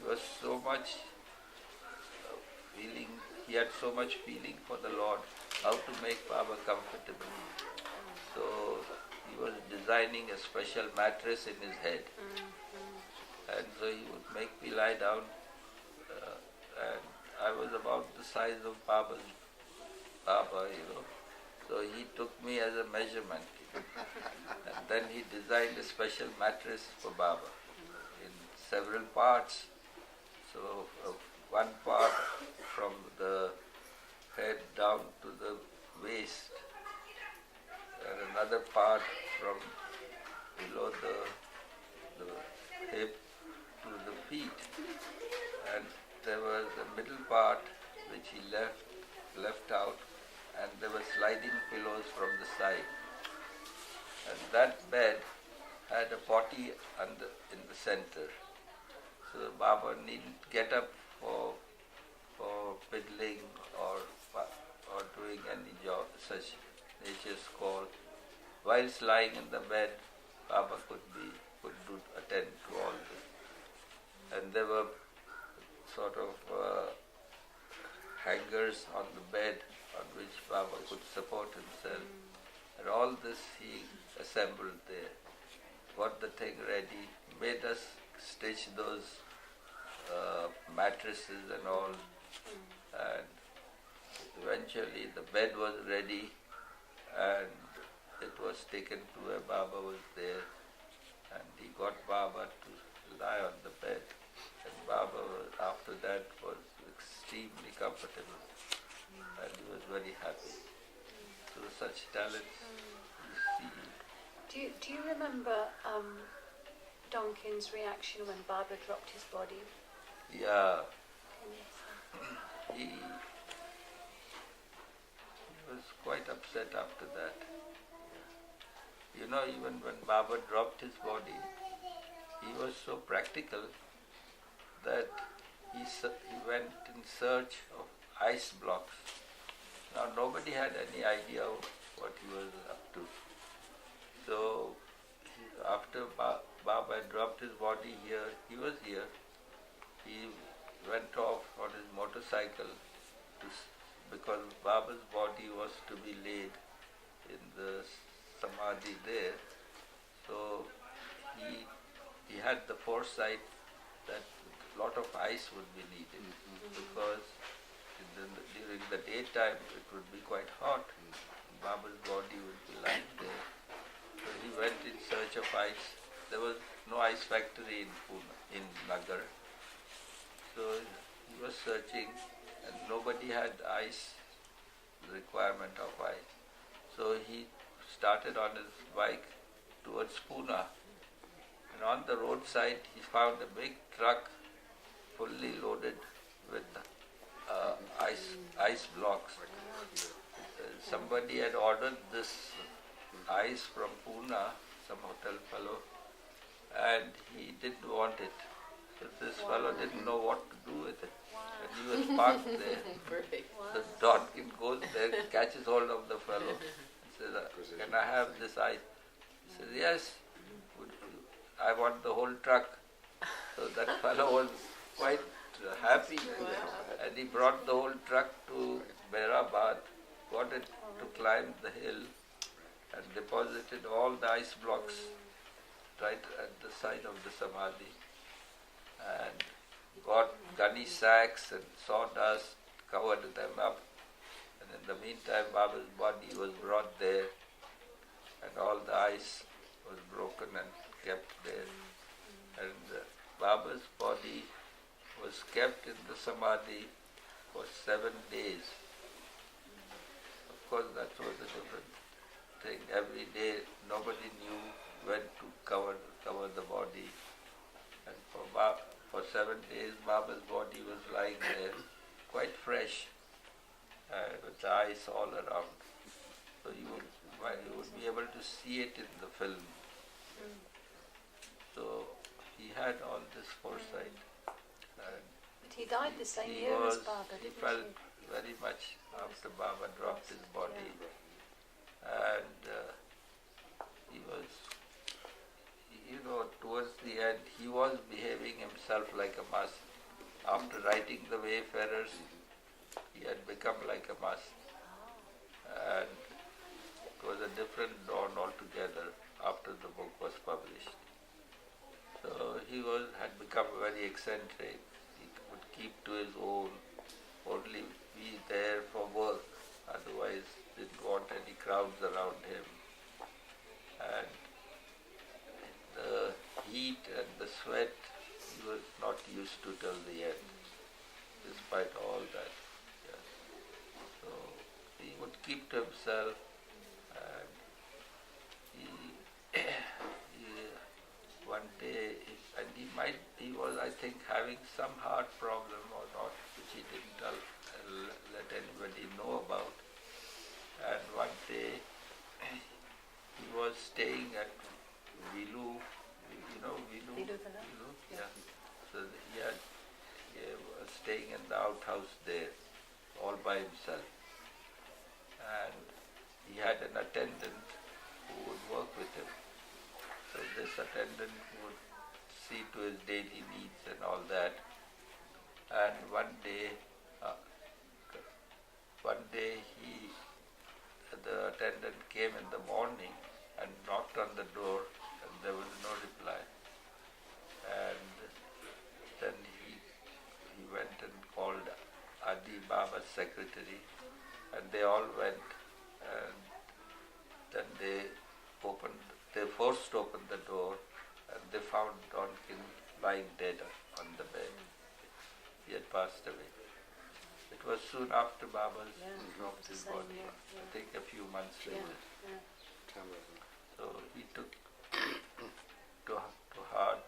was so much feeling, he had so much feeling for the Lord, how to make Baba comfortable. So he was designing a special mattress in his head. And so he would make me lie down, and I was about the size of Baba, So he took me as a measurement. And then he designed a special mattress for Baba in several parts. So one part from the head down to the waist, and another part from below the hip to the feet. And there was the middle part which he left out, and there were sliding pillows from the side. And that bed had a potty in the center. So Baba needn't get up for fiddling or doing any job, such nature's call. Whilst lying in the bed, Baba could attend to all this. And there were sort of hangers on the bed on which Baba could support himself. And all this he assembled there, got the thing ready, made us stitch those mattresses and all. And eventually the bed was ready, and it was taken to where Baba was there, and he got Baba to lie on the bed. And Baba, after that, was extremely comfortable, and he was very happy. So such talents you see. Do you remember Donkin's reaction when Baba dropped his body? Yeah. He was quite upset after that. Even when Baba dropped his body, he was so practical that he went in search of ice blocks. Now nobody had any idea what he was up to. So after Baba had dropped his body here, he was here. He went off on his motorcycle because Baba's body was to be laid in the samadhi there. So he had the foresight that a lot of ice would be needed because during the daytime it would be quite hot. Baba's body would be lying there. So he went in search of ice. There was no ice factory in Nagar. So he was searching, and nobody had requirement of ice. So he started on his bike towards Pune. And on the roadside he found a big truck fully loaded with ice blocks. Somebody had ordered this ice from Pune, some hotel fellow, and he didn't want it. So this fellow didn't know what to do with it. And he was parked there. So Donkin goes there, catches hold of the fellow, and says, "Can I have this ice?" He says, "Yes, I want the whole truck." So that fellow was quite happy, and he brought the whole truck to Meherwan, got it to climb the hill, and deposited all the ice blocks right at the side of the samadhi, and got gunny sacks and sawdust, covered them up. And in the meantime, Baba's body was brought there, and all the ice was broken and kept there. And Baba's body was kept in the samadhi for 7 days. Of course, that was a different thing. Every day, nobody knew when to cover the body. And for 7 days, Baba's body was lying there, quite fresh, with the ice all around. So you would be able to see it in the film. So he had all this foresight. But he died the same year as Baba, didn't he? He felt very much after Baba dropped his body. And he was, towards the end, he was behaving himself like a master. after writing The Wayfarers, he had become like a must. And it was a different dawn altogether after the book was published. So he had become very eccentric. He would keep to his own, only be there for work, otherwise didn't want any crowds around him. And the heat and the sweat he was not used to till the end, despite all that. Yeah. So he would keep to himself, and one day, and he was, I think, having some heart problem or not, which he didn't let anybody know about. And one day, he was staying at Vilu, Vilu? Vilu Villa? Vilu? Yeah. So he was staying in the outhouse there, all by himself. And he had an attendant who would work with him. So this attendant would see to his daily needs and all that. And one day the attendant came in the morning and knocked on the door, and there was no reply. And then he went and called Adi Baba's secretary, and they all went, and then they forced open the door, and they found Donkin lying dead on the bed. He had passed away. It was soon after Baba's dropped his body, I think a few months later. So he took to heart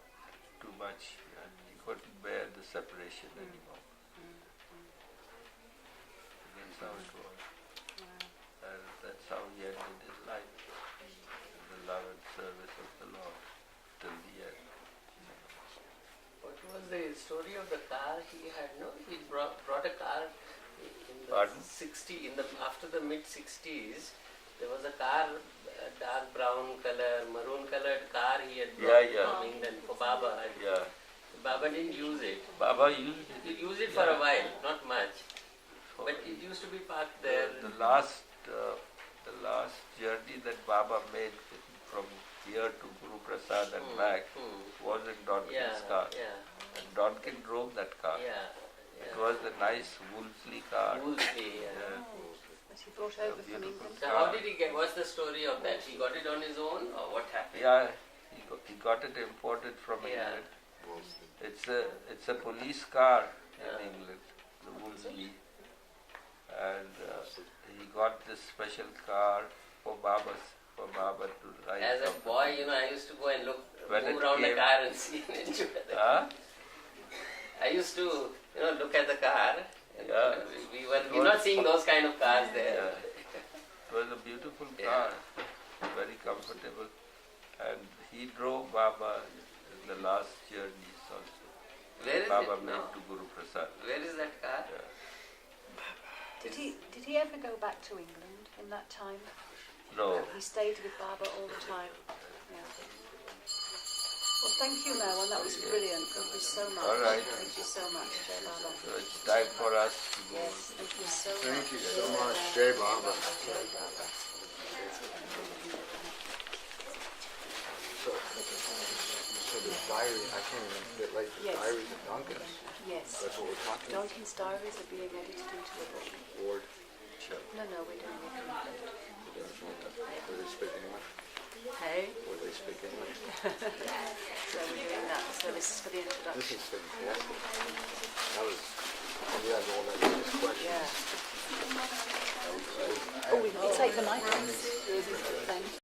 too much, and he couldn't bear the separation anymore. That's how it was. And that's how he ended his life, in the love and service of the Lord till the end. What was the story of the car he had? No, he brought a car in the after the mid 60s. There was a car, a dark brown color, maroon colored car he had brought from England for Baba. Yeah. Baba didn't use it. Baba used it. He used it for a while, not much. But it used to be parked there. The last journey that Baba made from here to Guru Prasad and back was in Donkin's car. And Donkin drove that car. It was a nice Woolsey car. Woolsey, That he brought over from England. So how did he get? What's the story of that? He got it on his own, or what happened? Yeah, he got it imported from England. It's a police car in England, the Woolsey. And he got this special car for Baba to ride. As a boy, I used to go and move around the car and see and enjoy the car. I used to, look at the car. And we were not seeing those kind of cars there. Yeah. It was a beautiful car, very comfortable. And he drove Baba in the last journeys also. Where is Baba it made now? to Guru Prasad. Where is that car? Yeah. Did he ever go back to England in that time? No. He stayed with Baba all the time. Yeah. Well, thank you, Meherwan. That was brilliant. Thank you so much. All right. Thank you so much, Jai Baba. So it's time for us to go. Yes, thank you so much. Thank you so much, Jai Baba. Jai Baba. So the diary, I can't remember, like the Yes. diaries of Donkin's. Yes. That's what we're talking about. Donkin's diaries are being edited into a book. Ward. No, we're doing it complete. Where they speak English. Hey? Where they speak English. So we're doing that. So this is for the This introduction. is fantastic. That was, you had all that nice questions. Yeah. Oh, we can take the mic. Thank